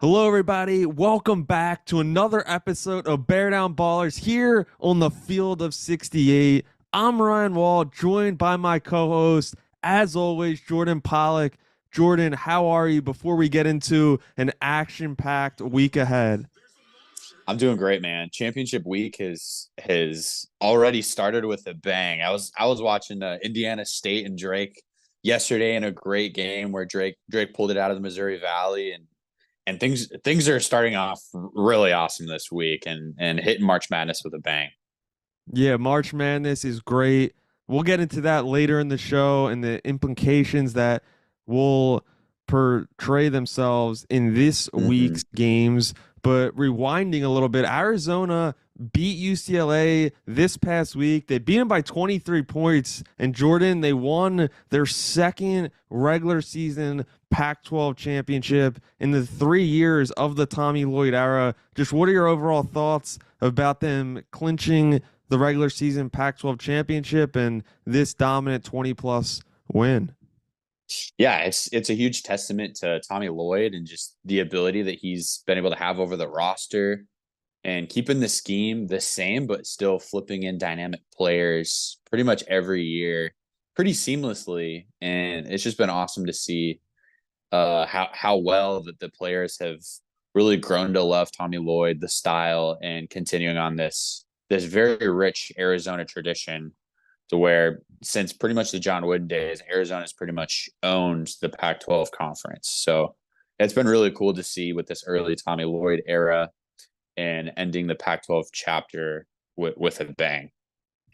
Hello, everybody. Welcome back to another episode of Bear Down Ballers here on the field of 68. I'm Ryan Wall, joined by my co-host, as always, Jordan Pollock. Jordan, how are you before we get into an action-packed week ahead? I'm doing great, man. Championship week has already started with a bang. I was watching Indiana State and Drake yesterday in a great game where Drake pulled it out of the Missouri Valley and things are starting off really awesome this week and hitting March Madness with a bang. Yeah, March Madness is great. We'll get into that later in the show and the implications that will portray themselves in this Mm-hmm. week's games. But rewinding a little bit, Arizona beat UCLA this past week. They beat them by 23 points. And Jordan, they won their second regular season Pac-12 championship in the 3 years of the Tommy Lloyd era. Just what are your overall thoughts about them clinching the regular season Pac-12 championship and this dominant 20 plus win? Yeah, it's a huge testament to Tommy Lloyd and just the ability that he's been able to have over the roster and keeping the scheme the same, but still flipping in dynamic players pretty much every year, pretty seamlessly. And it's just been awesome to see how well that the players have really grown to love Tommy Lloyd, the style, and continuing on this very rich Arizona tradition to where since pretty much the John Wooden days, Arizona's pretty much owned the Pac-12 conference. So it's been really cool to see with this early Tommy Lloyd era and ending the Pac-12 chapter with a bang.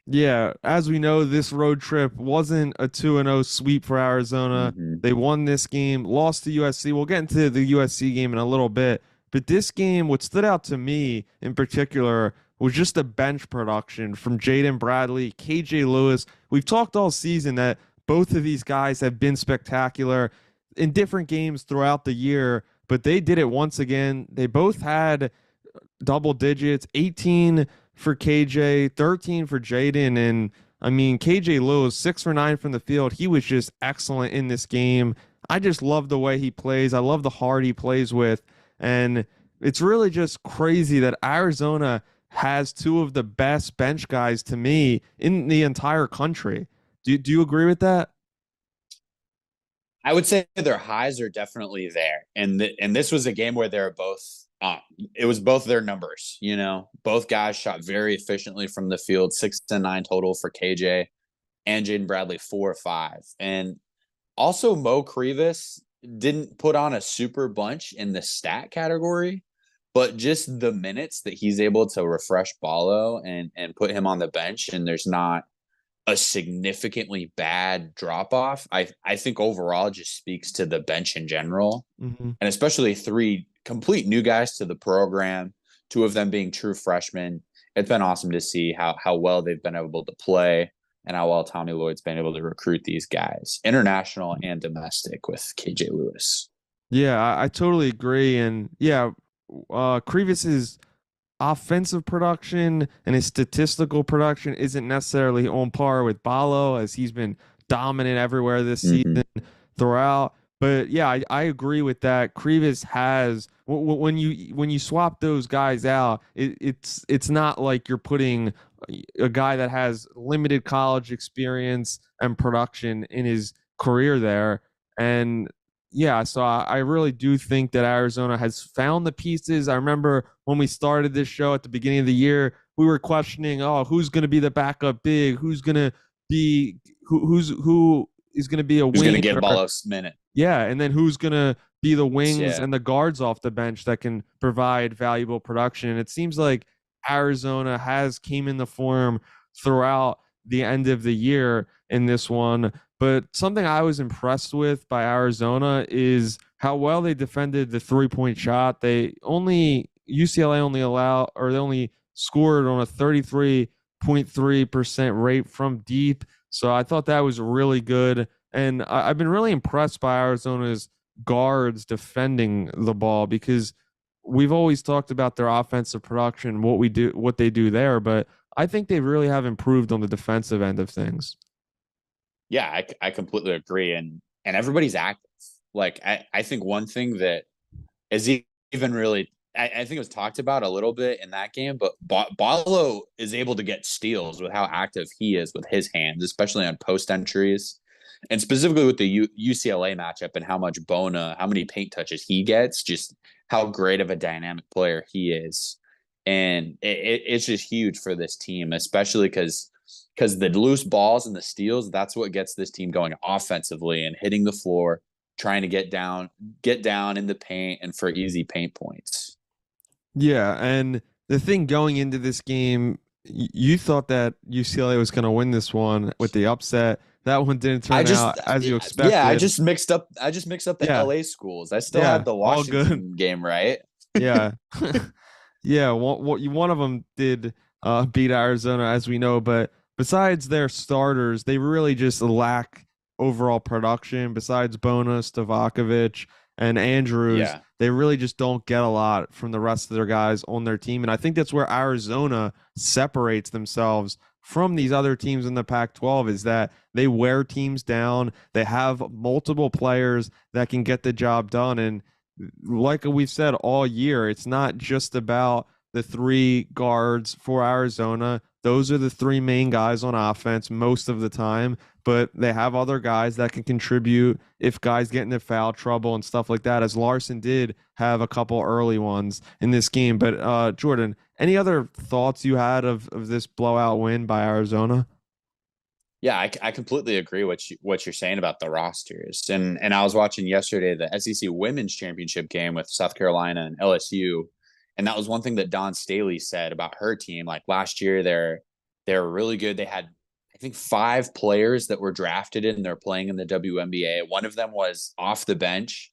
Yeah, as we know, this road trip wasn't a 2-0 sweep for Arizona. Mm-hmm. They won this game, lost to USC. We'll get into the USC game in a little bit. But this game, what stood out to me in particular was just the bench production from Jaden Bradley, KJ Lewis. We've talked all season that both of these guys have been spectacular in different games throughout the year, but they did it once again. They both had double digits, 18 for KJ, 13 for Jaden. And I mean, KJ Lewis, 6 for 9 from the field. He was just excellent in this game. I just love the way he plays. I love the heart he plays with. And it's really just crazy that Arizona has two of the best bench guys to me in the entire country. Do you agree with that? I would say their highs are definitely there, and this was a game where they're both. It was both their numbers. You know, both guys shot very efficiently from the field, 6 and 9 total for KJ and Jaden Bradley 4 or 5, and also Mo Crevis didn't put on a super bunch in the stat category, but just the minutes that he's able to refresh Ballo and put him on the bench, and there's not a significantly bad drop off. I think overall just speaks to the bench in general, Mm-hmm. and especially three complete new guys to the program, two of them being true freshmen. It's been awesome to see how well they've been able to play and how well Tommy Lloyd's been able to recruit these guys, international and domestic, with KJ Lewis. Yeah, I totally agree. And yeah, Crevis's offensive production and his statistical production isn't necessarily on par with Ballo as he's been dominant everywhere this Mm-hmm. season throughout. But yeah, I agree with that. Crevis has when you swap those guys out, it's not like you're putting a guy that has limited college experience and production in his career there. And yeah, so I really do think that Arizona has found the pieces. I remember when we started this show at the beginning of the year, we were questioning, oh, who's going to be the backup big? Who's going to be who is going to be a Who's going wing? to get Or, Ballos minute? yeah, and then who's going to be the wings Yeah. and the guards off the bench that can provide valuable production? And it seems like Arizona has came in the form throughout the end of the year in this one. But something I was impressed with by Arizona is how well they defended the 3-point shot. UCLA only they only scored on a 33.3% rate from deep. So I thought that was really good. And I've been really impressed by Arizona's guards defending the ball because we've always talked about their offensive production, what they do there, but I think they really have improved on the defensive end of things. Yeah, I completely agree, and everybody's active. Like I think one thing that is even really. I think it was talked about a little bit in that game, but Ballo is able to get steals with how active he is with his hands, especially on post entries, and specifically with the UCLA matchup and how much how many paint touches he gets, just how great of a dynamic player he is, and it's just huge for this team, especially because the loose balls and the steals, that's what gets this team going offensively and hitting the floor, trying to get down in the paint and for easy paint points. Yeah, and the thing going into this game, you thought that UCLA was going to win this one with the upset. That one didn't I turn out just as you yeah, expected. I just mixed up the Yeah, LA schools. I still had yeah, the all good. Washington game right. Yeah. Yeah, one of them did beat Arizona, as we know, but besides their starters, they really just lack overall production. Besides Bona, Stavakovic, and Andrews, Yeah. they really just don't get a lot from the rest of their guys on their team. And I think that's where Arizona separates themselves from these other teams in the Pac-12 is that they wear teams down. They have multiple players that can get the job done. And like we've said all year, it's not just about the three guards for Arizona. Those are the three main guys on offense most of the time, but they have other guys that can contribute if guys get into foul trouble and stuff like that, as Larson did have a couple early ones in this game. But Jordan, any other thoughts you had of this blowout win by Arizona? Yeah, I completely agree what you're saying about the rosters. And I was watching yesterday the SEC Women's Championship game with South Carolina and LSU, and that was one thing that Don Staley said about her team. Like last year, they're really good. They had I think 5 players that were drafted and they're playing in the WNBA. One of them was off the bench,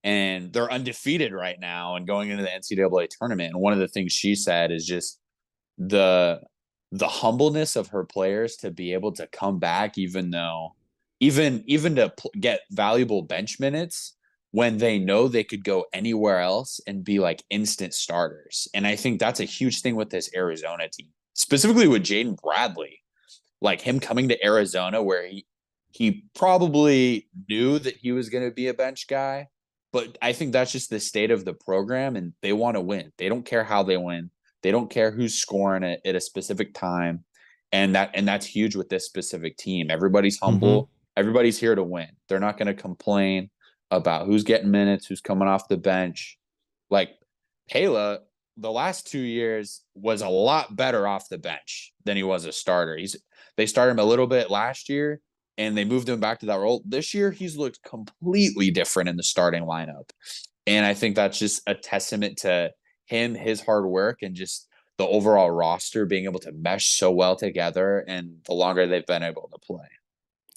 and they're undefeated right now and going into the NCAA tournament. And one of the things she said is just the the humbleness of her players to be able to come back even though even to get valuable bench minutes when they know they could go anywhere else and be like instant starters. And I think that's a huge thing with this Arizona team, specifically with Jaden Bradley, like him coming to Arizona where he probably knew that he was going to be a bench guy, but I think that's just the state of the program and they want to win. They don't care how they win. They don't care who's scoring it at a specific time. And that's huge with this specific team. Everybody's Mm-hmm. humble. Everybody's here to win. They're not going to complain about who's getting minutes, who's coming off the bench. Like Pela, the last 2 years was a lot better off the bench than he was a starter. They started him a little bit last year and they moved him back to that role. This year, he's looked completely different in the starting lineup. And I think that's just a testament to him, his hard work, and just the overall roster being able to mesh so well together and the longer they've been able to play.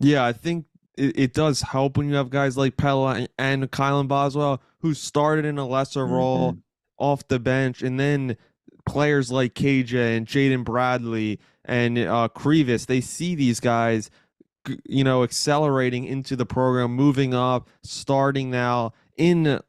Yeah, I think it does help when you have guys like Pella and Kylan Boswell who started in a lesser role Mm-hmm. off the bench, and then players like KJ and Jaden Bradley and Krevis, they see these guys, accelerating into the program, moving up, starting now in,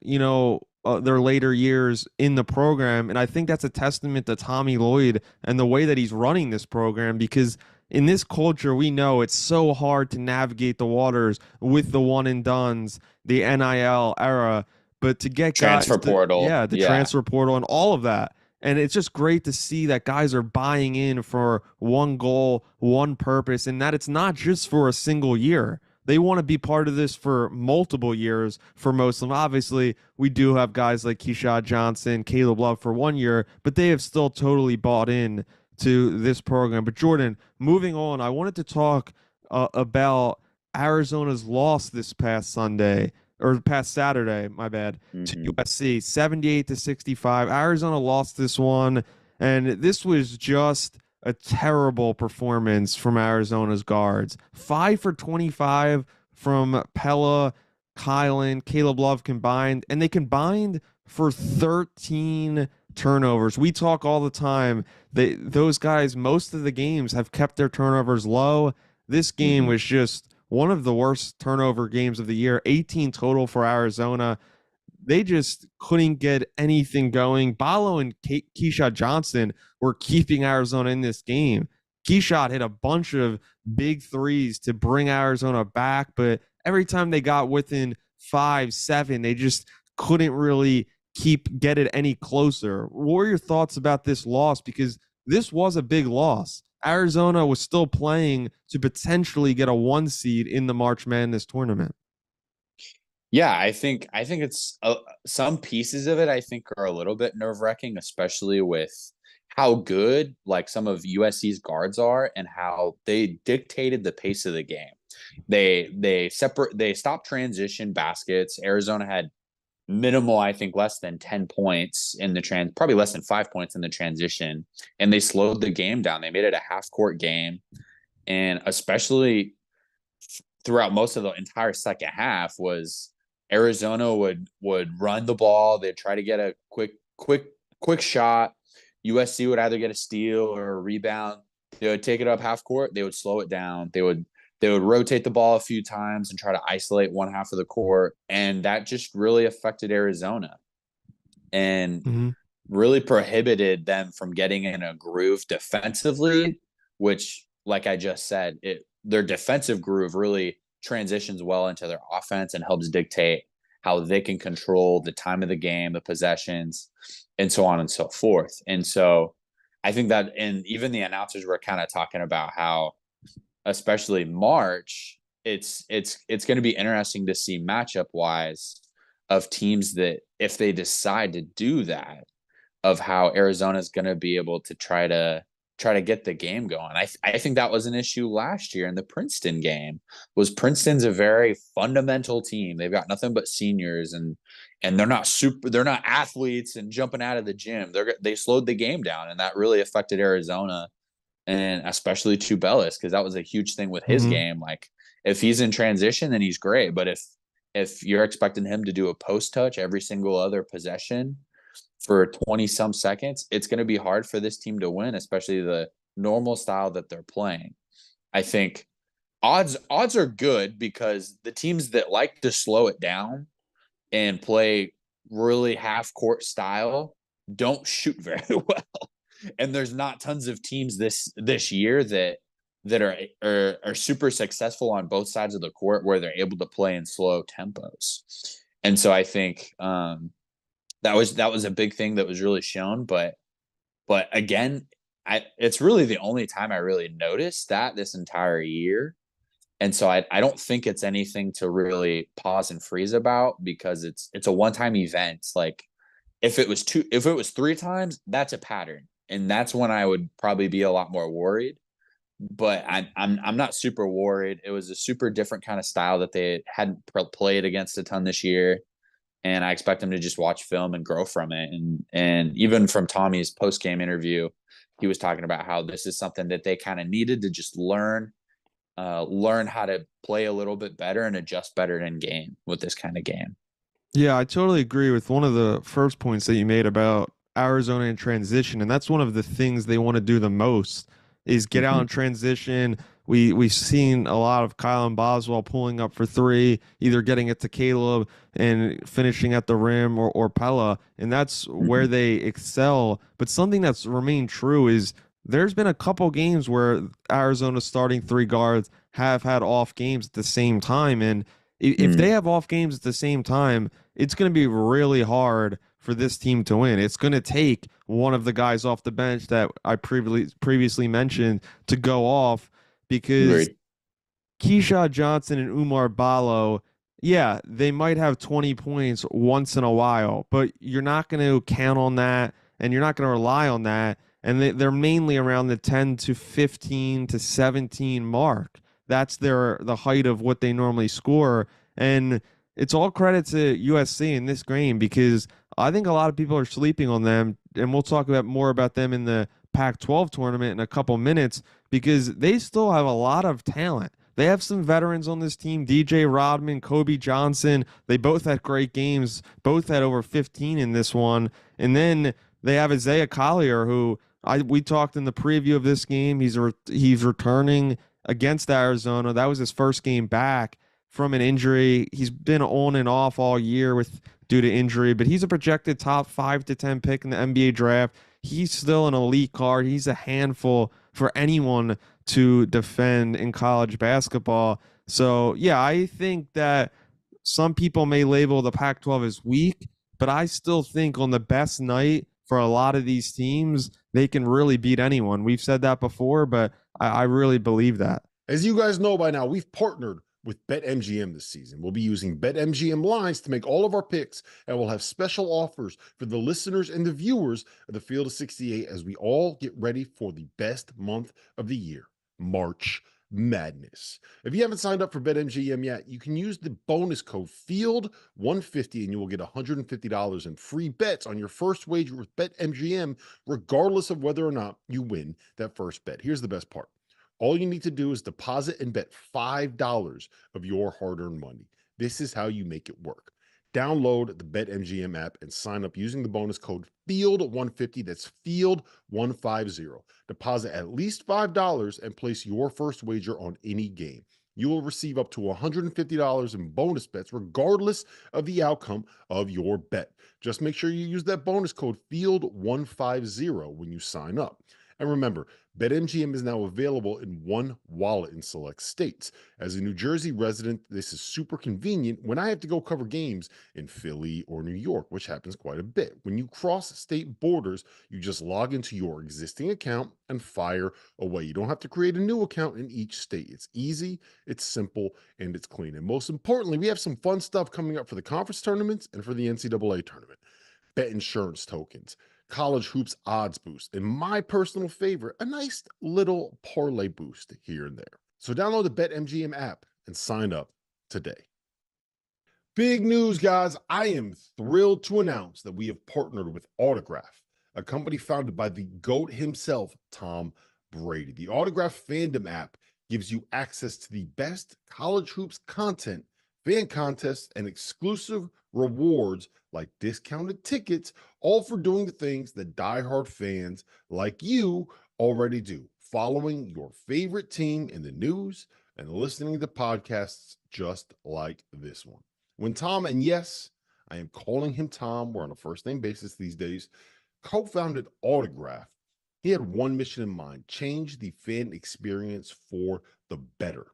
their later years in the program. And I think that's a testament to Tommy Lloyd and the way that he's running this program because in this culture, we know it's so hard to navigate the waters with the one and dones, the NIL era, but to get guys Transfer to, portal. yeah, the Yeah. transfer portal and all of that. And it's just great to see that guys are buying in for one goal, one purpose, and that it's not just for a single year. They want to be part of this for multiple years for most of them. Obviously, we do have guys like Keyshawn Johnson, Caleb Love for 1 year, but they have still totally bought in to this program. But Jordan, moving on, I wanted to talk about Arizona's loss this past Sunday or past Saturday, my bad, to Mm-hmm. USC, 78-65. Arizona lost this one, and this was just a terrible performance from Arizona's guards. 5 for 25 from Pella, Kylan, Caleb Love combined, and they combined for 13 turnovers. We talk all the time. Those guys, most of the games have kept their turnovers low. This game Mm-hmm. was just one of the worst turnover games of the year. 18 total for Arizona. They just couldn't get anything going. Ballo and Keyshawn Johnson were keeping Arizona in this game. Keyshawn hit a bunch of big threes to bring Arizona back, but every time they got within 5, 7, they just couldn't really get it any closer. What were your thoughts about this loss? Because this was a big loss. Arizona was still playing to potentially get a 1 seed in the March Madness tournament. Yeah, I think it's some pieces of it I think are a little bit nerve-wracking, especially with how good like some of USC's guards are and how they dictated the pace of the game. They stopped transition baskets. Arizona had minimal, I think less than 10 points in the probably less than 5 points in the transition, and they slowed the game down. They made it a half court game, and especially throughout most of the entire second half was Arizona would run the ball. They'd try to get a quick shot. USC would either get a steal or a rebound. They would take it up half court. They would slow it down. They would rotate the ball a few times and try to isolate one half of the court, and that just really affected Arizona and Mm-hmm. really prohibited them from getting in a groove defensively, which, like I just said, their defensive groove really transitions well into their offense and helps dictate how they can control the time of the game, the possessions, and so on and so forth. And so I think that, and even the announcers were kind of talking about how, especially March, it's going to be interesting to see matchup wise of teams that if they decide to do that, of how Arizona is going to be able to try to get the game going. I think that was an issue last year in the Princeton game. Was Princeton's a very fundamental team. They've got nothing but seniors, and they're not athletes and jumping out of the gym. They slowed the game down, and that really affected Arizona, and especially Tubelis, because that was a huge thing with his Mm-hmm. game. Like if he's in transition, then he's great. But if you're expecting him to do a post touch every single other possession for 20 some seconds, it's going to be hard for this team to win, especially the normal style that they're playing. I think odds are good because the teams that like to slow it down and play really half court style don't shoot very well. And there's not tons of teams this year that are super successful on both sides of the court where they're able to play in slow tempos. And so I think that was a big thing that was really shown. But again, it's really the only time I really noticed that this entire year. And so I don't think it's anything to really pause and freeze about, because it's a one-time event. Like if it was 3 times, that's a pattern. And that's when I would probably be a lot more worried. But I'm not super worried. It was a super different kind of style that they hadn't played against a ton this year, and I expect them to just watch film and grow from it. And even from Tommy's post game interview, he was talking about how this is something that they kind of needed to just learn how to play a little bit better and adjust better in game with this kind of game. Yeah, I totally agree with one of the first points that you made about Arizona in transition, and that's one of the things they want to do the most is get out Mm-hmm. in transition. We've seen a lot of Kyle and Boswell pulling up for three, either getting it to Caleb and finishing at the rim, or Pella, and that's Mm-hmm. where they excel. But something that's remained true is there's been a couple games where Arizona's starting three guards have had off games at the same time, and if they Mm. have off games at the same time, it's going to be really hard for this team to win. It's going to take one of the guys off the bench that I previously mentioned to go off, because Agreed. Keyshawn Johnson and Umar Ballo, yeah, they might have 20 points once in a while, but you're not going to count on that, and you're not going to rely on that. And they're mainly around the 10 to 15 to 17 mark. That's the height of what they normally score. And it's all credit to USC in this game, because I think a lot of people are sleeping on them, and we'll talk about more about them in the Pac-12 tournament in a couple minutes, because they still have a lot of talent. They have some veterans on this team, DJ Rodman, Kobe Johnson. They both had great games, both had over 15 in this one. And then they have Isaiah Collier, who we talked in the preview of this game. He's returning against Arizona. That was his first game back from an injury. He's been on and off all year with due to injury, but he's a projected top 5 to 10 pick in the NBA draft. He's still an elite card. He's a handful for anyone to defend in college basketball. So, yeah, I think that some people may label the Pac 12 as weak, but I still think on the best night for a lot of these teams, they can really beat anyone. We've said that before, but I really believe that. As you guys know by now, we've partnered with BetMGM this season. We'll be using BetMGM lines to make all of our picks, and we'll have special offers for the listeners and the viewers of the Field of 68 as we all get ready for the best month of the year, March Madness. If you haven't signed up for BetMGM yet, you can use the bonus code FIELD150 and you will get $150 in free bets on your first wager with BetMGM, regardless of whether or not you win that first bet. Here's the best part. All you need to do is deposit and bet $5 of your hard-earned money. This is how you make it work. Download the BetMGM app and sign up using the bonus code FIELD150. That's FIELD150. Deposit at least $5 and place your first wager on any game. You will receive up to $150 in bonus bets regardless of the outcome of your bet. Just make sure you use that bonus code FIELD150 when you sign up. And remember, BetMGM is now available in one wallet in select states. As a New Jersey resident, this is super convenient when I have to go cover games in Philly or New York, which happens quite a bit. When you cross state borders, you just log into your existing account and fire away. You don't have to create a new account in each state. It's easy, it's simple, and it's clean. And most importantly, we have some fun stuff coming up for the conference tournaments and for the NCAA tournament. Bet insurance tokens, college hoops odds boost, and my personal favorite, a nice little parlay boost here and there. So download the BetMGM app and sign up today. Big news, guys. I am thrilled to announce that we have partnered with Autograph, a company founded by the GOAT himself, Tom Brady. The Autograph fandom app gives you access to the best college hoops content, fan contests, and exclusive rewards like discounted tickets, all for doing the things that diehard fans like you already do, following your favorite team in the news and listening to podcasts just like this one. When Tom, and yes, I am calling him Tom, we're on a first name basis these days, co-founded Autograph, he had one mission in mind: change the fan experience for the better.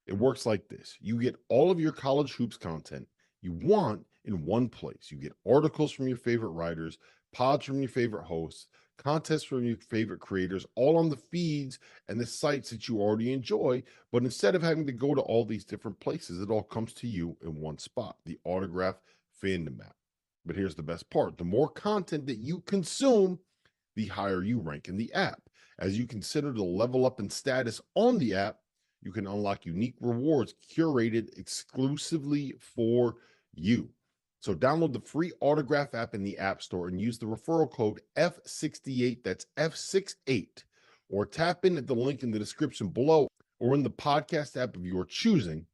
It works like this. You get all of your college hoops content you want in one place. You get articles from your favorite writers, pods from your favorite hosts, contests from your favorite creators, all on the feeds and the sites that you already enjoy. But instead of having to go to all these different places, it all comes to you in one spot, the Autograph fandom app. But here's the best part. The more content that you consume, the higher you rank in the app. As you consider to level up in status on the app, you can unlock unique rewards curated exclusively for you. So download the free Autograph app in the App Store and use the referral code F68, that's F68, or tap in at the link in the description below or in the podcast app of your choosing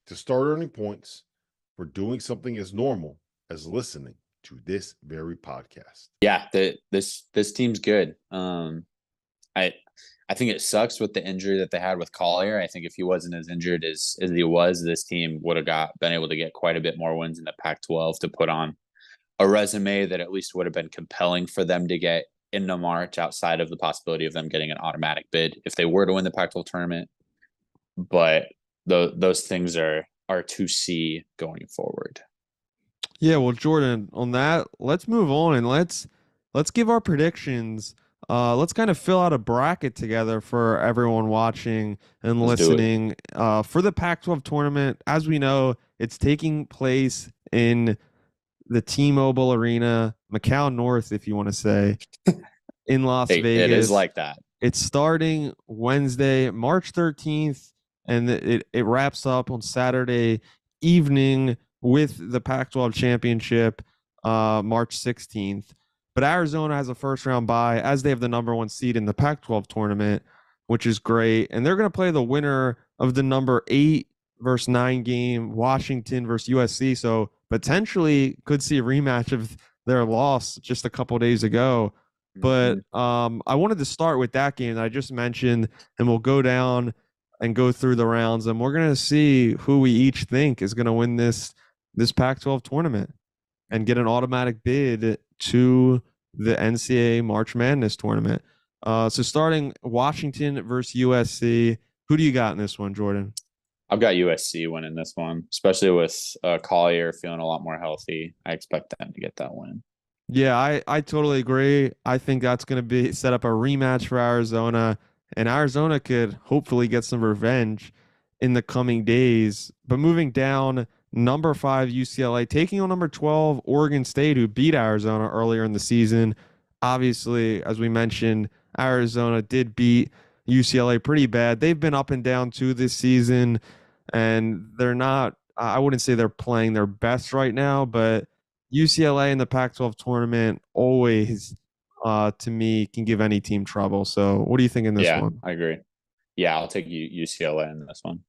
to start earning points for doing something as normal as listening to this very podcast. Yeah, this team's good. I think it sucks with the injury that they had with Collier. I think if he wasn't as injured as he was, this team would have been able to get quite a bit more wins in the Pac-12 to put on a resume that at least would have been compelling for them to get into March, outside of the possibility of them getting an automatic bid if they were to win the Pac-12 tournament. But those things are to see going forward. Yeah, well, Jordan, on that, let's move on and let's give our predictions. Let's kind of fill out a bracket together for everyone watching and listening. For the Pac-12 tournament, as we know, it's taking place in the T-Mobile Arena, Macau North, if you want to say, in Las Vegas. It is like that. It's starting Wednesday, March 13th, and it wraps up on Saturday evening with the Pac-12 championship, March 16th. But Arizona has a first-round bye, as they have the number one seed in the Pac-12 tournament, which is great. And they're going to play the winner of the number 8 versus 9 game, Washington versus USC. So potentially could see a rematch of their loss just a couple days ago. But I wanted to start with that game that I just mentioned, and we'll go down and go through the rounds, and we're going to see who we each think is going to win this Pac-12 tournament and get an automatic bid to the NCAA March Madness tournament. So starting Washington versus USC, who do you got in this one, Jordan? I've got USC winning this one, especially with Collier feeling a lot more healthy. I expect them to get that win. Yeah, I totally agree. I think that's going to be set up a rematch for Arizona, and Arizona could hopefully get some revenge in the coming days. But moving down, number 5 UCLA taking on number 12 Oregon State, who beat Arizona earlier in the season. Obviously, as we mentioned, Arizona did beat UCLA pretty bad. They've been up and down too this season, and they're not. I wouldn't say they're playing their best right now, but UCLA in the Pac-12 tournament always, to me, can give any team trouble. So, what do you think in this Yeah, one? I agree. Yeah, I'll take UCLA in this one.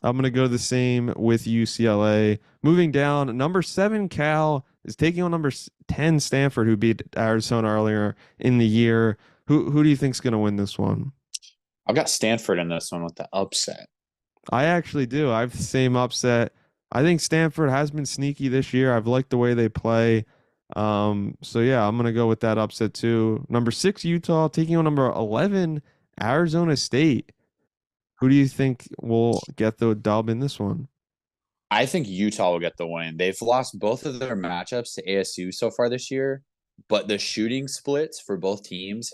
I'm going to go the same with UCLA. Moving down, number 7 Cal is taking on number 10 Stanford, who beat Arizona earlier in the year. Who do you think is going to win this one? I've got Stanford in this one with the upset. I actually do. I have the same upset. I think Stanford has been sneaky this year. I've liked the way they play. So yeah, I'm gonna go with that upset too. Number 6 Utah taking on number 11 Arizona State. Who do you think will get the dub in this one? I think Utah will get the win. They've lost both of their matchups to ASU so far this year, but the shooting splits for both teams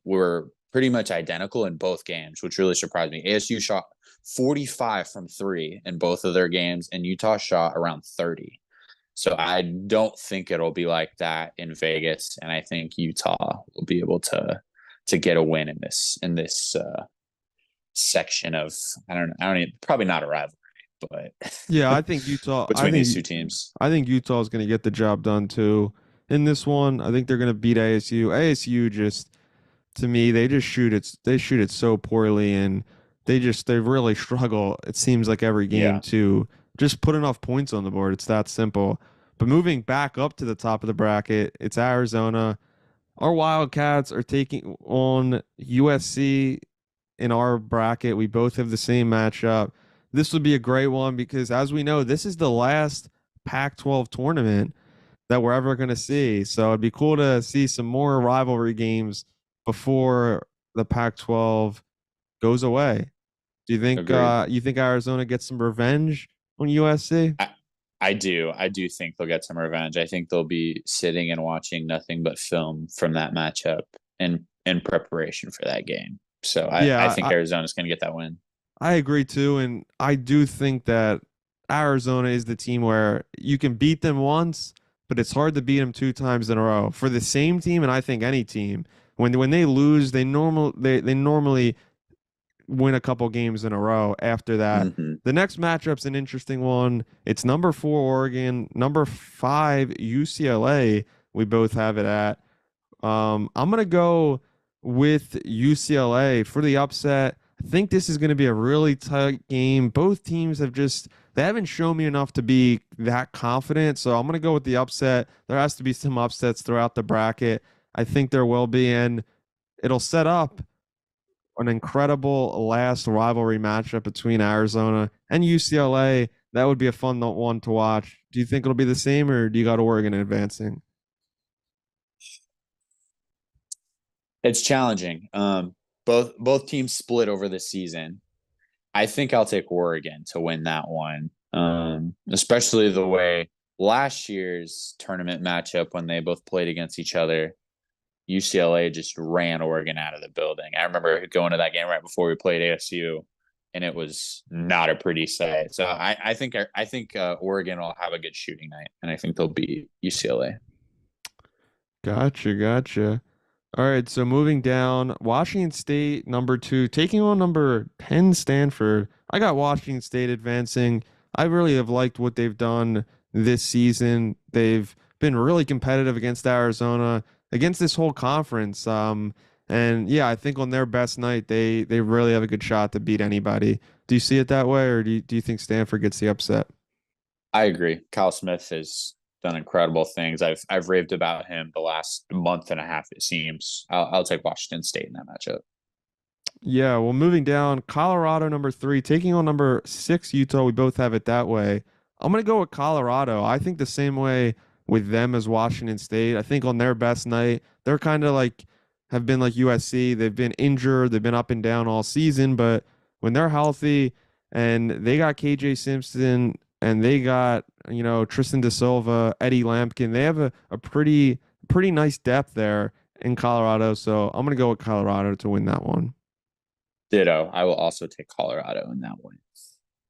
were pretty much identical in both games, which really surprised me. ASU shot 45 from 3 in both of their games, and Utah shot around 30. So I don't think it'll be like that in Vegas, and I think Utah will be able to get a win in this section of I don't even, probably not a rivalry, but Yeah, I think Utah. between these two teams. I think Utah is gonna get the job done too in this one. I think they're gonna beat ASU. ASU just, to me, they just shoot it. They shoot it so poorly, and they really struggle. It seems like every game Yeah. to just put enough points on the board. It's that simple. But moving back up to the top of the bracket, it's Arizona. Our Wildcats are taking on USC in our bracket. We both have the same matchup. This would be a great one because, as we know, this is the last Pac-12 tournament that we're ever going to see. So it'd be cool to see some more rivalry games before the Pac-12 goes away. Do Agreed. you think Arizona gets some revenge on USC? I do. I do think they'll get some revenge. I think they'll be sitting and watching nothing but film from that matchup in preparation for that game. So I Yeah, think Arizona's going to get that win. I agree too, and I do think that Arizona is the team where you can beat them once, but it's hard to beat them 2 times in a row for the same team. And I think any team, when they lose, they normally win a couple games in a row after that. Mm-hmm. The next matchup's an interesting one. It's number 4 Oregon, number 5 UCLA. We both have it at. I'm gonna go with UCLA for the upset. I think this is gonna be a really tight game. Both teams they haven't shown me enough to be that confident. So I'm gonna go with the upset. There has to be some upsets throughout the bracket. I think there will be, and it'll set up an incredible last rivalry matchup between Arizona and UCLA. That would be a fun one to watch. Do you think it'll be the same, or do you got Oregon advancing? It's challenging. Both teams split over the season. I think I'll take Oregon to win that one. Especially the way last year's tournament matchup when they both played against each other, UCLA just ran Oregon out of the building. I remember going to that game right before we played ASU, and it was not a pretty sight. So I think Oregon will have a good shooting night, and I think they'll beat UCLA. Gotcha. All right, so moving down, Washington State, number 2, taking on number 10 Stanford. I got Washington State advancing. I really have liked what they've done this season. They've been really competitive against Arizona, against this whole conference. And yeah, I think on their best night, they really have a good shot to beat anybody. Do you see it that way, or do you think Stanford gets the upset? I agree. Kyle Smith has done incredible things. I've raved about him the last month and a half. It seems. I'll take Washington State in that matchup. Yeah, well, moving down, Colorado number 3, taking on number 6 Utah. We both have it that way. I'm gonna go with Colorado. I think the same way with them as Washington State. I think on their best night, they're kind of like have been like USC. They've been injured. They've been up and down all season, but when they're healthy, and they got KJ Simpson and they got, Tristan Da Silva, Eddie Lampkin. They have a pretty nice depth there in Colorado. So I'm gonna go with Colorado to win that one. Ditto. I will also take Colorado in that one.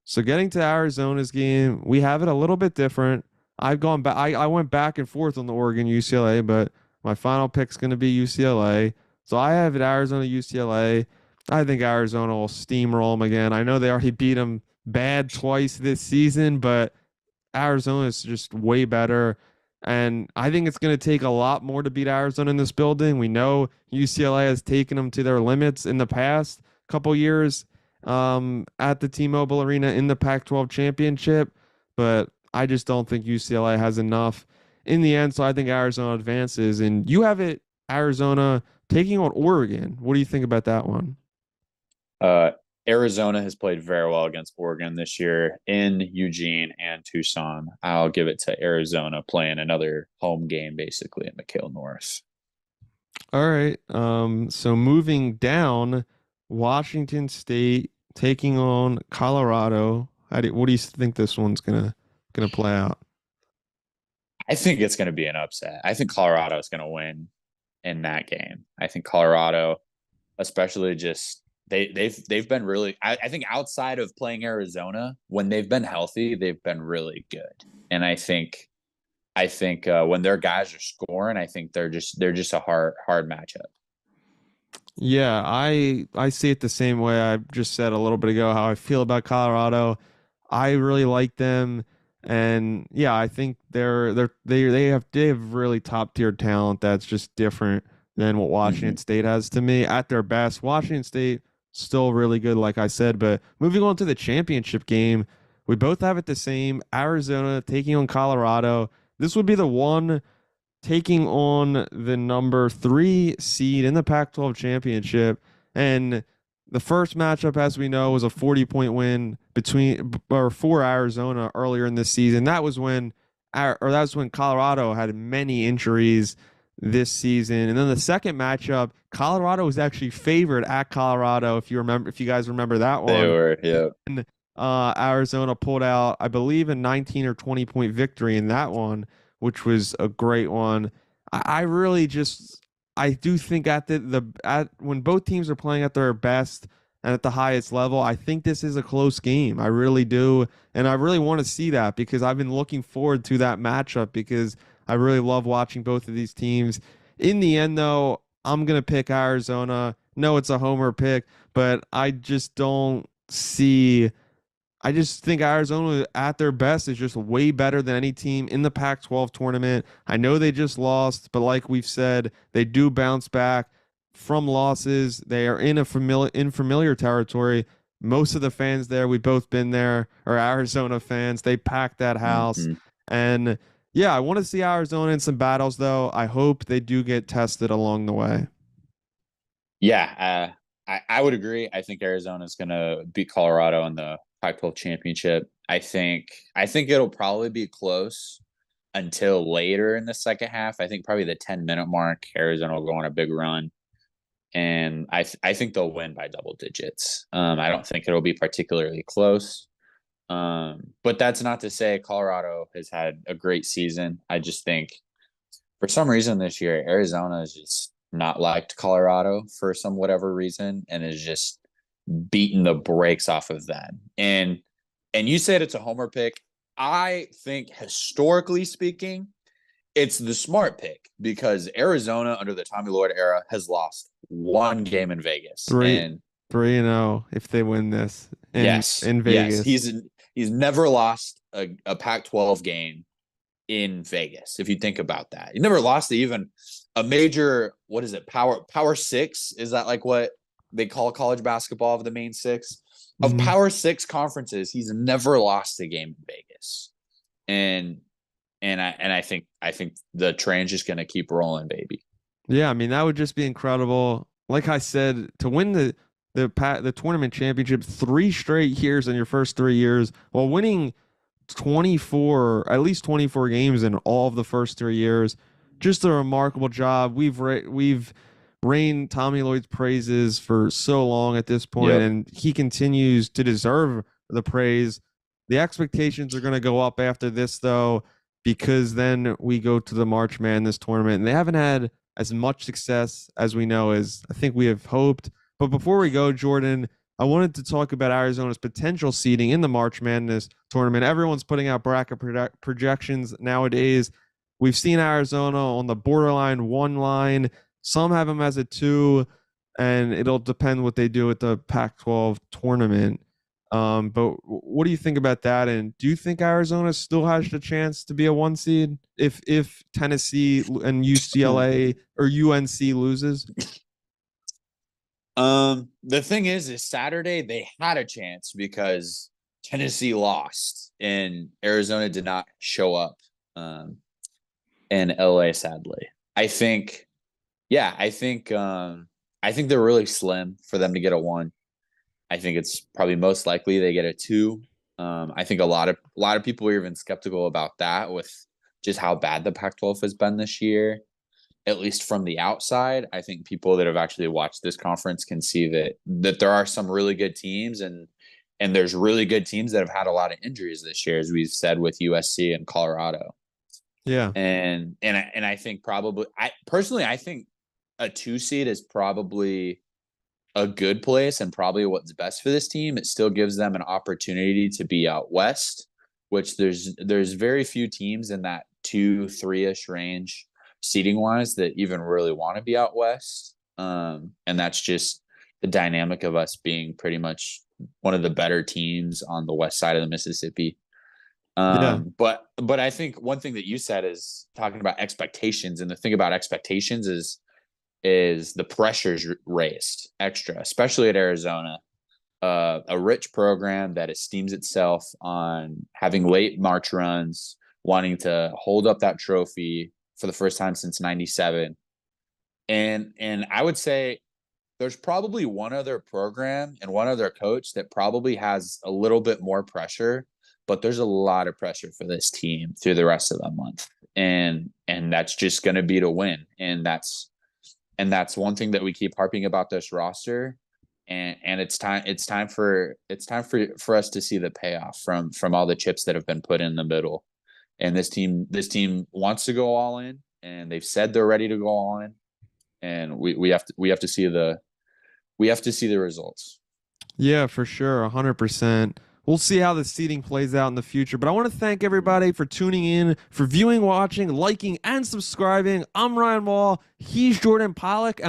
So getting to Arizona's game, we have it a little bit different. I've gone back. I went back and forth on the Oregon UCLA, but my final pick's going to be UCLA. So I have it Arizona UCLA. I think Arizona will steamroll them again. I know they already beat them bad twice this season, but Arizona is just way better. And I think it's going to take a lot more to beat Arizona in this building. We know UCLA has taken them to their limits in the past couple years at the T-Mobile Arena in the Pac-12 championship, but I just don't think UCLA has enough in the end. So I think Arizona advances, and you have it Arizona taking on Oregon. What do you think about that one? Arizona has played very well against Oregon this year in Eugene and Tucson. I'll give it to Arizona playing another home game basically at McHale North. All right. So moving down, Washington State taking on Colorado. What do you think this one's gonna play out? I think it's going to be an upset. I think Colorado is going to win in that game. I think Colorado, especially just they've been really. I think outside of playing Arizona, when they've been healthy, they've been really good. And I think when their guys are scoring, I think they're just a hard matchup. Yeah, I see it the same way I just said a little bit ago how I feel about Colorado. I really like them, and yeah, I think they have really top tier talent that's just different than what Washington State has to me at their best. Washington State still really good, like I said, but moving on to the championship game, we both have it the same. Arizona taking on Colorado. This would be the one taking on the number 3 seed in the Pac-12 championship. And the first matchup, as we know, was a 40-point win for Arizona earlier in this season. That was when Colorado had many injuries this season. And then the second matchup, Colorado was actually favored at Colorado. If you guys remember that one, they were, yeah. And, Arizona pulled out, I believe, a 19 or 20-point victory in that one, which was a great one. I really just I do think at when both teams are playing at their best and at the highest level, I think this is a close game. I really do, and I really want to see that because I've been looking forward to that matchup because I really love watching both of these teams. In the end, though, I'm gonna pick Arizona. No, it's a homer pick, but I just don't see. I just think Arizona at their best is just way better than any team in the Pac-12 tournament. I know they just lost, but like we've said, they do bounce back from losses. They are in familiar territory. Most of the fans there, we've both been there, are Arizona fans. They packed that house. And yeah, I want to see Arizona in some battles, though. I hope they do get tested along the way. Yeah, I would agree. I think Arizona is going to beat Colorado in the Pac-12 championship. I think it'll probably be close until later in the second half. I think probably the 10-minute mark, Arizona will go on a big run, and I think they'll win by double digits. I don't think it'll be particularly close, but that's not to say Colorado has had a great season. I just think for some reason this year, Arizona is just not liked Colorado for some whatever reason, and is just beating the brakes off of them. And you said it's a homer pick. I think historically speaking, it's the smart pick because Arizona under the Tommy Lloyd era has lost one game in Vegas. 3-0 if they win this in Vegas. Yes, he's never lost a Pac-12 game in Vegas. If you think about that, he never lost to even a major, what is it? Power 6? Is that like what they call college basketball of the main 6 of Power 6 conferences? He's never lost a game in Vegas. And I think the train's just going to keep rolling, baby. Yeah, I mean that would just be incredible. Like I said, to win the tournament championship 3 straight years in your first 3 years while winning at least 24 games in all of the first 3 years, just a remarkable job. We've rained Tommy Lloyd's praises for so long at this point, and he continues to deserve the praise. The expectations are going to go up after this, though, because then we go to the March Madness tournament, and they haven't had as much success as we know as I think we have hoped. But before we go, Jordan, I wanted to talk about Arizona's potential seeding in the March Madness tournament. Everyone's putting out bracket projections nowadays. We've seen Arizona on the borderline 1 line. Some have them as a 2, and it'll depend what they do at the Pac-12 tournament. But what do you think about that? And do you think Arizona still has the chance to be a 1 seed if Tennessee and UCLA or UNC loses? The thing is Saturday they had a chance because Tennessee lost and Arizona did not show up in LA, sadly. I think they're really slim for them to get a 1. I think it's probably most likely they get a 2. I think a lot of people are even skeptical about that with just how bad the Pac-12 has been this year. At least from the outside, I think people that have actually watched this conference can see that there are some really good teams and there's really good teams that have had a lot of injuries this year, as we've said with USC and Colorado. Yeah. And I think I think a 2 seed is probably a good place and probably what's best for this team. It still gives them an opportunity to be out west, which there's very few teams in that 2-3-ish range seating wise that even really want to be out west. And that's just the dynamic of us being pretty much one of the better teams on the west side of the Mississippi. But I think one thing that you said is talking about expectations, and the thing about expectations is the pressure's raised extra, especially at Arizona, a rich program that esteems itself on having late March runs, wanting to hold up that trophy for the first time since 97. And I would say there's probably one other program and one other coach that probably has a little bit more pressure, but there's a lot of pressure for this team through the rest of the month. And that's just going to be to win. And that's one thing that we keep harping about this roster. And it's time for us to see the payoff from all the chips that have been put in the middle. And this team wants to go all in, and they've said they're ready to go all in. And we have to see the results. Yeah, for sure. 100%. We'll see how the seeding plays out in the future. But I want to thank everybody for tuning in, for viewing, watching, liking, and subscribing. I'm Ryan Wall. He's Jordan Pollock. And